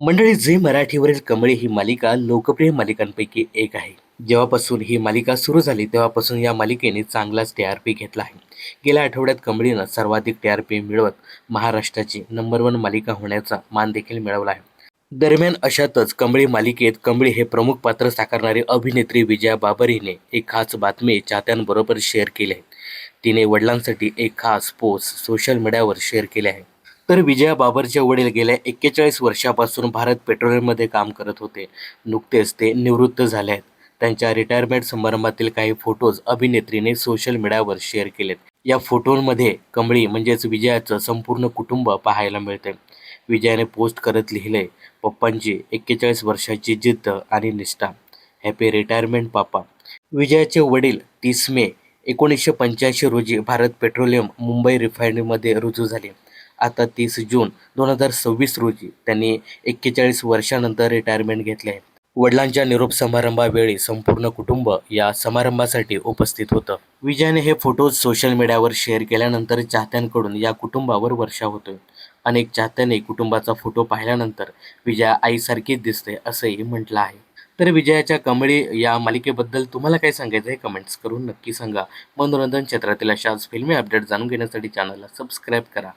मंडळी, झी मराठीवरील कमळे ही मालिका लोकप्रिय मालिकांपैकी एक आहे. जेव्हापासून ही मालिका सुरू झाली तेव्हापासून या मालिकेने चांगलाच टी-आर-पी घेतला आहे. गेल्या आठवड्यात कमळीनं सर्वाधिक टी-आर-पी मिळवत महाराष्ट्राची नंबर 1 मालिका होण्याचा मान देखील मिळवला आहे. दरम्यान अशातच कमळी मालिकेत कमळी हे प्रमुख पात्र साकारणारी अभिनेत्री विजया बाबर हिने एक खास बातमी चाहत्यांबरोबर शेअर केली आहे. तिने वडिलांसाठी एक खास पोस्ट सोशल मीडियावर शेअर केले आहे. तर विजया बाबरचे वडील गेल्या 41 वर्षापासून भारत पेट्रोलियममध्ये काम करत होते. नुकतेच ते निवृत्त झाले आहेत. त्यांच्या रिटायरमेंट समारंभातील काही फोटोज अभिनेत्रीने सोशल मीडियावर शेअर केलेत. या फोटोंमध्ये कमळी म्हणजेच विजयाचं संपूर्ण कुटुंब पाहायला मिळते. विजयाने पोस्ट करत लिहिले, पप्पांची 41 वर्षाची जिद्द आणि निष्ठा. हॅपी रिटायरमेंट पापा. विजयाचे वडील 30 मे 1985 रोजी भारत पेट्रोलियम मुंबई रिफायनरीमध्ये रुजू झाले. आता 30 जून 2026 रोजी त्यांनी 41 वर्षानंतर रिटायरमेंट घेतले आहे. वडिलांच्या निरोप समारंभावेळी संपूर्ण कुटुंब या समारंभासाठी उपस्थित होतं. विजयाने हे फोटोज सोशल मीडियावर शेअर केल्यानंतर चाहत्यांकडून या कुटुंबावर वर्षाव होतोय. अनेक चाहत्यांनी कुटुंबाचा फोटो पाहिल्यानंतर विजया आईसारखीच दिसते असंही म्हटलं आहे. तर विजयाच्या कमळी या मालिकेबद्दल तुम्हाला काय सांगायचं आहे कमेंट्स करून नक्की सांगा. मनोरंजन क्षेत्रातील अशाच फिल्मी अपडेट जाणून घेण्यासाठी चॅनलला सबस्क्राईब करा.